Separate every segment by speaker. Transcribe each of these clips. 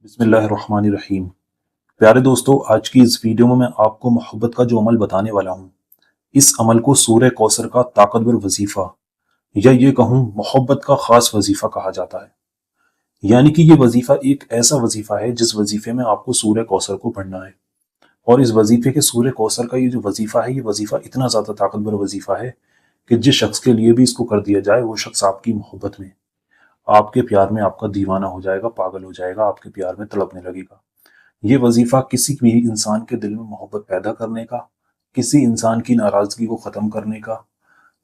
Speaker 1: बिस्मिल्लाहिर्रहमानिर्रहीम। प्यारे दोस्तों, आज की इस वीडियो में मैं आपको मोहब्बत का जो अमल बताने वाला हूँ, इस अमल को सूरह कौसर का ताकतवर वजीफा या ये कहूँ मोहब्बत का खास वजीफा कहा जाता है। यानी कि ये वजीफा एक ऐसा वजीफा है जिस वजीफे में आपको सूरह कौसर को पढ़ना है। और इस वजीफे के सूरह कौसर का ये जो वजीफा है, ये वजीफा इतना ज्यादा ताकतवर वजीफा है कि जिस शख्स के लिए भी इसको कर दिया जाए, वो शख्स आपकी मोहब्बत में, आपके प्यार में आपका दीवाना हो जाएगा, पागल हो जाएगा, आपके प्यार में तड़पने लगेगा। ये वजीफा किसी भी इंसान के दिल में मोहब्बत पैदा करने का, किसी इंसान की नाराजगी को खत्म करने का,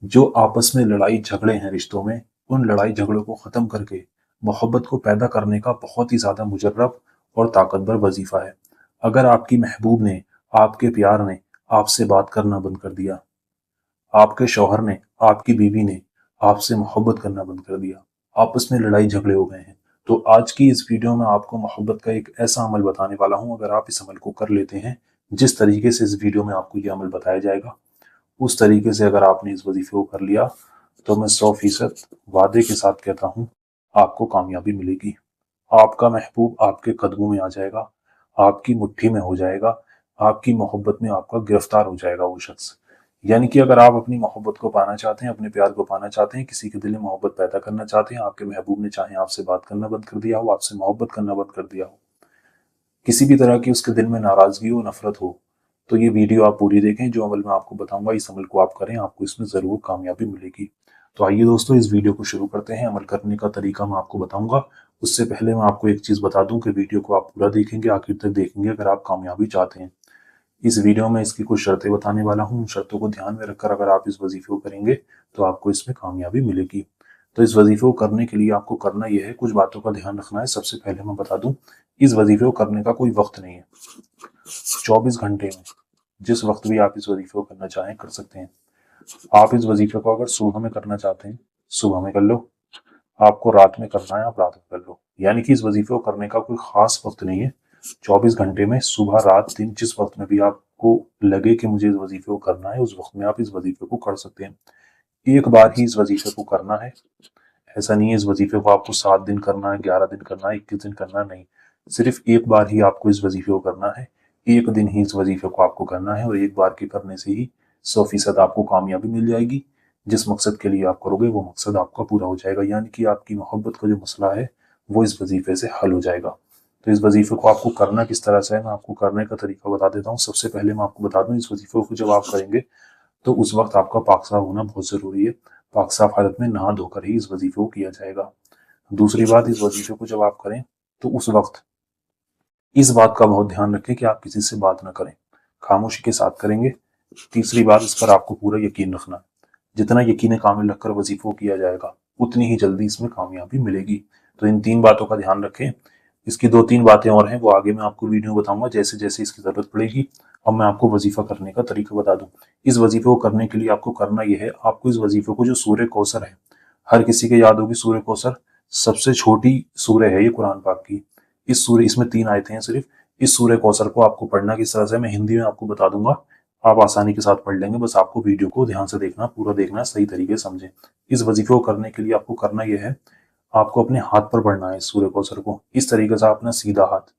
Speaker 1: जो आपस में लड़ाई झगड़े हैं रिश्तों में, उन लड़ाई झगड़ों को खत्म करके मोहब्बत को पैदा करने का बहुत ही ज्यादा मुजर्रब और ताकतवर वजीफा है। अगर आपकी महबूब ने, आपके प्यार ने आपसे बात करना बंद कर दिया, आपके शौहर ने, आपकी बीवी ने आपसे मोहब्बत करना बंद कर दिया, आपस में लड़ाई झगड़े हो गए हैं, तो आज की इस वीडियो में आपको मोहब्बत का एक ऐसा अमल बताने वाला हूं। अगर आप इस अमल को कर लेते हैं, जिस तरीके से इस वीडियो में आपको यह अमल बताया जाएगा, उस तरीके से अगर आपने इस वजीफे को कर लिया, तो मैं 100% वादे के साथ कहता हूँ, आपको कामयाबी मिलेगी। आपका महबूब आपके कदमों में आ जाएगा, आपकी मुट्ठी में हो जाएगा, आपकी मोहब्बत में आपका गिरफ्तार हो जाएगा वो शख्स। यानी कि अगर आप अपनी मोहब्बत को पाना चाहते हैं, अपने प्यार को पाना चाहते हैं, किसी के दिल में मोहब्बत पैदा करना चाहते हैं, आपके महबूब ने चाहे आपसे बात करना बंद कर दिया हो, आपसे मोहब्बत करना बंद कर दिया हो, किसी भी तरह की उसके दिल में नाराजगी हो, नफरत हो, तो ये वीडियो आप पूरी देखें। जो अमल मैं आपको बताऊंगा, इस अमल को आप करें, आपको इसमें जरूर कामयाबी मिलेगी। तो आइए दोस्तों, इस वीडियो को शुरू करते हैं। अमल करने का तरीका मैं आपको बताऊंगा। उससे पहले मैं आपको एक चीज बता दूं कि वीडियो को आप पूरा देखेंगे, आखिर तक देखेंगे अगर आप कामयाबी चाहते हैं। इस वीडियो में इसकी कुछ शर्तें बताने वाला हूँ। उन शर्तों को ध्यान में रखकर अगर आप इस वजीफे को करेंगे, तो आपको इसमें कामयाबी मिलेगी। तो इस वजीफे को करने के लिए आपको करना यह है, कुछ बातों का ध्यान रखना है। सबसे पहले मैं बता दूं, इस वजीफे को करने का कोई वक्त नहीं है। 24 घंटे में जिस वक्त भी आप इस वजीफे को करना चाहें कर सकते हैं। आप इस वजीफे को अगर सुबह में करना चाहते हैं, सुबह में कर लो। आपको रात में करना है, आप रात में कर लो। यानी कि इस वजीफे को करने का कोई खास वक्त नहीं है। 24 घंटे में सुबह, रात, दिन, जिस वक्त में भी आपको लगे कि मुझे इस वजीफे को करना है, उस वक्त में आप इस वजीफे को कर सकते हैं। एक बार ही इस वजीफे को करना है। ऐसा नहीं है इस वजीफे को आपको 7 दिन करना है, 11 दिन करना है, 21 दिन करना नहीं। सिर्फ एक बार ही आपको इस वजीफे को करना है। एक दिन ही इस वजीफे को आपको करना है, और एक बार के करने से ही 100% आपको कामयाबी मिल जाएगी। जिस मकसद के लिए आप करोगे, वो मकसद आपका पूरा हो जाएगा। यानी कि आपकी मोहब्बत का जो मसला है, वो इस वजीफे से हल हो जाएगा। तो इस वजीफे को आपको करना किस तरह से है, मैं आपको करने का तरीका बता देता हूँ। सबसे पहले मैं आपको बता दूं, इस वजीफे को जब आप करेंगे, तो उस वक्त आपका पाक साफ होना बहुत जरूरी है। पाक साफ हालत में नहा धोकर ही इस वजीफे को किया जाएगा। दूसरी बात, इस वजीफे को जब आप करें, तो उस वक्त इस बात का बहुत ध्यान रखें कि आप किसी से बात ना करें, खामोशी के साथ करेंगे। तीसरी बात, इस पर आपको पूरा यकीन रखना है। जितना यकीन कामिल रखकर वजीफे को किया जाएगा, उतनी ही जल्दी इसमें कामयाबी मिलेगी। तो इन 3 बातों का ध्यान रखें। इसकी 2-3 बातें और हैं, वो आगे मैं आपको वीडियो में बताऊंगा जैसे जैसे इसकी जरूरत पड़ेगी। अब मैं आपको वजीफा करने का तरीका बता दूं। इस वजीफे को करने के लिए आपको करना यह है, आपको इस वजीफे को, जो सूरह कौसर है, हर किसी के याद होगी सूरह कौसर, सबसे छोटी सूरह है ये कुरान पाक की। इस सूरह, इसमें 3 आयतें हैं सिर्फ। इस सूरह कौसर को आपको पढ़ना किस तरह से, मैं हिंदी में आपको बता दूंगा, आप आसानी के साथ पढ़ लेंगे। बस आपको वीडियो को ध्यान से देखना, पूरा देखना, सही तरीके से समझें। इस वजीफे को करने के लिए आपको करना यह है, आपको अपने हाथ पर पढ़ना है इस सूरह कौसर को। इस तरीके से अपना सीधा हाथ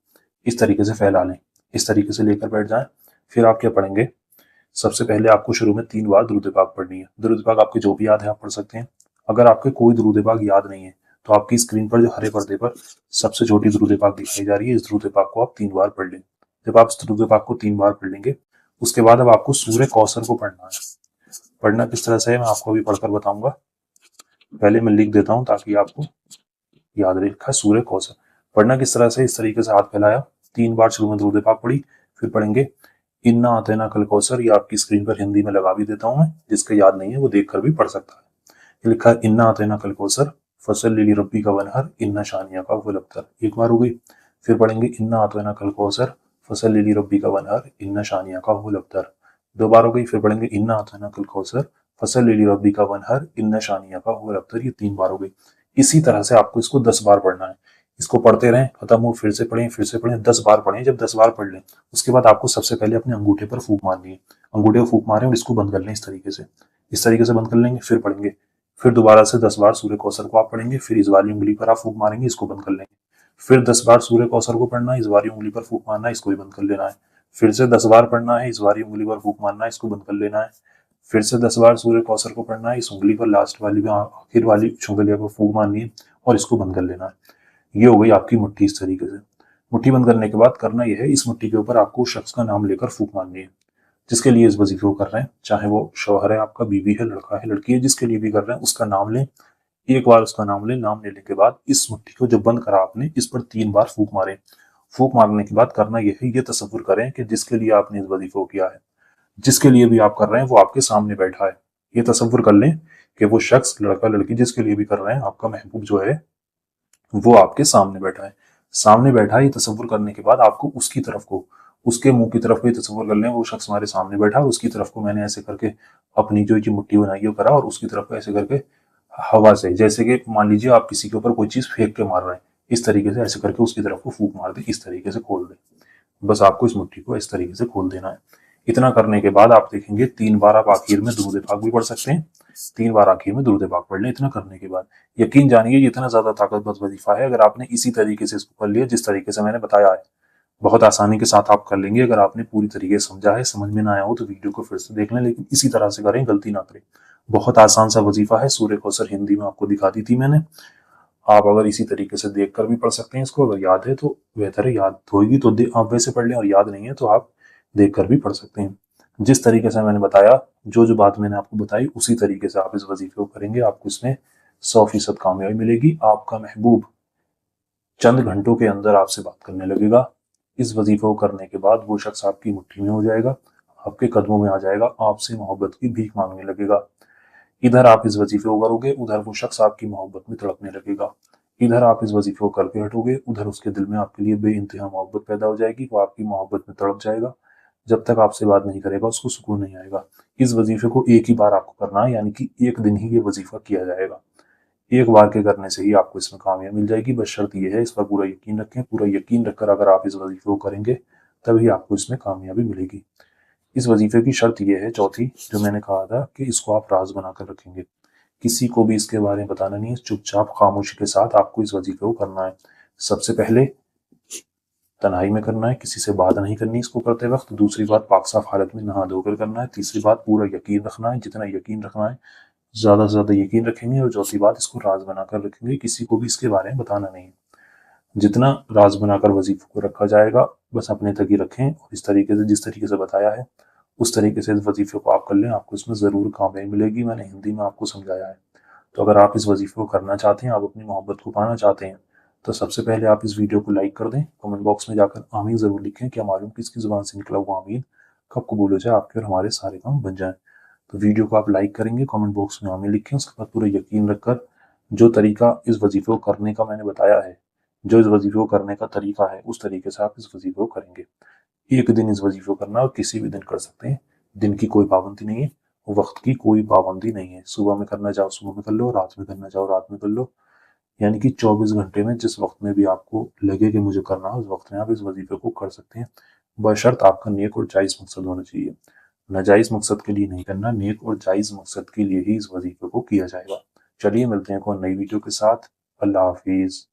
Speaker 1: इस तरीके से फैला लें, इस तरीके से लेकर बैठ जाएं। फिर आप क्या पढ़ेंगे, सबसे पहले आपको शुरू में 3 बार दुरूद पाक पढ़नी है। दुरूद पाक आपके जो भी याद है आप पढ़ सकते हैं। अगर आपके कोई दुरूद पाक याद नहीं है, तो आपकी स्क्रीन पर जो हरे पर्दे पर सबसे छोटी दुरूद पाक दिखाई जा रही है, इस दुरूद पाक को आप 3 बार पढ़ लें। जब आप इस दुरूद पाक को 3 बार पढ़ लेंगे, उसके बाद अब आपको सूरह कौसर को पढ़ना है। पढ़ना किस तरह से है, मैं आपको अभी पढ़कर बताऊंगा। पहले मैं लिख देता हूँ ताकि आपको याद रखा। सूरह कौसर पढ़ना किस तरह से, इस तरीके से हाथ फैलाया, 3 बार शुरू में दुरूद पाक पढ़ी, फिर पढ़ेंगे इन्ना आतेना कल कौसर। ये आपकी स्क्रीन पर हिंदी में लगा भी देता हूं मैं, जिसका याद नहीं है वो देखकर भी पढ़ सकता है। ये लिखा है इन्ना आतेना कल कौसर फसल लिली रब्बी का वनहर इन्ना शानिया का वल अब्तर। एक बार हो गई। फिर पढ़ेंगे इन्ना आतेना कल कौसर फसल लिली रब्बी का वनहर इन्ना शानिया का वल अब्तर। 2 बार हो गई। फिर पढ़ेंगे इन्ना आतेना कल कौसर फसल लिली रब्बी का वनहर इन्ना शानिया का वल अब्तर। ये 3 बार हो गई। इसी तरह से आपको इसको 10 बार पढ़ना है। इसको पढ़ते रहें, खत्म हो फिर से पढ़ें, फिर से पढ़ें, 10 बार पढ़ें। जब 10 बार पढ़ लें, उसके बाद आपको सबसे पहले अपने अंगूठे पर फूंक मारनी है। अंगूठे को फूंक मारें और इसको बंद कर लें इस तरीके से। इस तरीके से बंद कर लेंगे, फिर पढ़ेंगे। फिर दोबारा से 10 बार सूरह कौसर को आप पढ़ेंगे, फिर इस वाली उंगली पर आप फूंक मारेंगे, इसको बंद कर लेंगे। फिर 10 बार सूर्य कौसर को पढ़ना है, इस बारी उंगली पर फूंक मारना है, इसको भी बंद कर लेना है। फिर से 10 बार पढ़ना है, इस बारी उंगली पर फूंक मारना है, इसको बंद कर लेना है। फिर से 10 बार सूर्य कौसर को पढ़ना है, इस उंगली पर लास्ट वाली में आखिर वाली उंगलिया पर फूंक मारनी है और इसको बंद कर लेना है। ये हो गई आपकी मुट्ठी। इस तरीके से मुट्ठी बंद करने के बाद करना यह है, इस मुट्ठी के ऊपर आपको शख्स का नाम लेकर फूंक मारनी है जिसके लिए इस वजीफे को कर रहे हैं, चाहे वो शौहर है आपका, बीवी है, लड़का है, लड़की है, जिसके लिए भी कर रहे हैं उसका नाम लें। एक बार उसका नाम लें, नाम लेने के बाद इस मुट्ठी को जो बंद करा आपने, इस पर 3 बार फूंक मारें। फूंक मारने के बाद करना यह है, ये तसव्वुर करें कि जिसके लिए आपने इस वजीफे को किया है, जिसके लिए भी आप कर रहे हैं, वो आपके सामने बैठा है। ये तसव्वुर कर लें कि वो शख्स, लड़का लड़की, जिसके लिए भी कर रहे हैं, आपका महबूब जो है वो आपके सामने बैठा है। सामने बैठा है, ये तसव्वुर करने के बाद आपको उसकी तरफ को, उसके मुंह की तरफ को ये तसव्वुर कर लें, वो शख्स हमारे सामने बैठा है, उसकी तरफ को मैंने ऐसे करके अपनी जो मुट्ठी बनाई है करा, और उसकी तरफ को ऐसे करके हवा से, जैसे कि मान लीजिए आप किसी के ऊपर कोई चीज फेंक के मार रहे हैं, इस तरीके से ऐसे करके उसकी तरफ को फूंक मार दे, इस तरीके से खोल दे। बस आपको इस मुट्ठी को इस तरीके से खोल देना है। इतना करने के बाद आप देखेंगे 3 बार आप आखिर में दुरूद पाक भी पढ़ सकते हैं। 3 बार आखिर में दुरूद पाक पढ़ लें। इतना करने के बाद यकीन जानिए ये इतना ज्यादा ताकतवर वजीफा है, अगर आपने इसी तरीके से इसको कर लिया जिस तरीके से मैंने बताया है, बहुत आसानी के साथ आप कर लेंगे। अगर आपने पूरी तरीके से समझा है, समझ में ना आया हो तो वीडियो को फिर से देख लें, लेकिन इसी तरह से करें, गलती ना करें। बहुत आसान सा वजीफा है। सूर्य कौसर हिंदी में आपको दिखा दी थी मैंने, आप अगर इसी तरीके से देख कर भी पढ़ सकते हैं इसको, अगर याद है तो बेहतर है, याद होगी तो आप वैसे पढ़ लें, और याद नहीं है तो आप देख कर भी पढ़ सकते हैं। जिस तरीके से मैंने बताया, जो जो बात मैंने आपको बताई, उसी तरीके से आप इस वजीफे को करेंगे, आपको इसमें 100% कामयाबी मिलेगी। आपका महबूब चंद घंटों के अंदर आपसे बात करने लगेगा। इस वजीफे को करने के बाद वो शख्स आपकी मुट्ठी में हो जाएगा, आपके कदमों में आ जाएगा, आपसे मोहब्बत की भीख मांगने लगेगा। इधर आप इस वजीफे को करोगे, उधर वो शख्स आपकी मोहब्बत में तड़पने लगेगा। इधर आप इस वजीफे को करके हटोगे, उधर उसके दिल में आपके लिए बेइंतहा मोहब्बत पैदा हो जाएगी, वो आपकी मोहब्बत में तड़प जाएगा। जब तक आपसे बात नहीं करेगा उसको सुकून नहीं आएगा। इस वजीफे को एक ही बार आपको करना है, यानी कि एक दिन ही ये वजीफा किया जाएगा। एक बार के करने से ही आपको इसमें कामयाबी मिल जाएगी। बस शर्त यह है, इस पर पूरा यकीन रखें। पूरा यकीन रखकर अगर आप इस वजीफे को करेंगे तभी आपको इसमें कामयाबी मिलेगी। इस वजीफे की शर्त यह है, चौथी, जो मैंने कहा था कि इसको आप राज बनाकर रखेंगे, किसी को भी इसके बारे में बताना नहीं है। चुपचाप खामोशी के साथ आपको इस वजीफे को करना है। सबसे पहले तन्हाई में करना है, किसी से बात नहीं करनी इसको करते वक्त। दूसरी बात, पाक साफ हालत में नहा धोकर करना है। तीसरी बात, पूरा यकीन रखना है, जितना यकीन रखना है ज्यादा से ज्यादा यकीन रखेंगे। और चौथी बात, इसको राज बनाकर रखेंगे, किसी को भी इसके बारे में बताना नहीं है। जितना राज बनाकर वजीफे को रखा जाएगा, बस अपने तक ही रखें, और इस तरीके से, जिस तरीके से बताया है उस तरीके से इस वजीफे को आप कर लें, आपको इसमें जरूर कामयाबी मिलेगी। मैंने हिंदी में आपको समझाया है। तो अगर आप इस वजीफे को करना चाहते हैं, आप अपनी मोहब्बत को पाना चाहते हैं, तो सबसे पहले आप इस वीडियो को लाइक कर दें। कमेंट बॉक्स में जाकर आमीन जरूर लिखें, क्या मालूम किसकी जुबान से निकला हुआ आमीन कब कबूल हो जाए, आपके और हमारे सारे काम बन जाए। तो वीडियो को आप लाइक करेंगे, कमेंट बॉक्स में आमीन लिखें, उसके बाद पूरा यकीन रखकर जो तरीका इस वजीफे को करने का मैंने बताया है, जो इस वजीफे को करने का तरीका है, उस तरीके से आप इस वजीफे को करेंगे। एक दिन इस वजीफे को करना, और किसी भी दिन कर सकते हैं, दिन की कोई पाबंदी नहीं है, वक्त की कोई पाबंदी नहीं है। सुबह में करना चाहो सुबह में कर लो, रात में करना चाहो रात में कर लो, यानी कि 24 घंटे में जिस वक्त में भी आपको लगे कि मुझे करना है, उस वक्त में आप इस वजीफे को कर सकते हैं। बशर्त आपका नेक और जायज मकसद होना चाहिए। नाजायज मकसद के लिए नहीं करना, नेक और जायज मकसद के लिए ही इस वजीफे को किया जाएगा। चलिए मिलते हैं कोई नई वीडियो के साथ। अल्लाह हाफिज।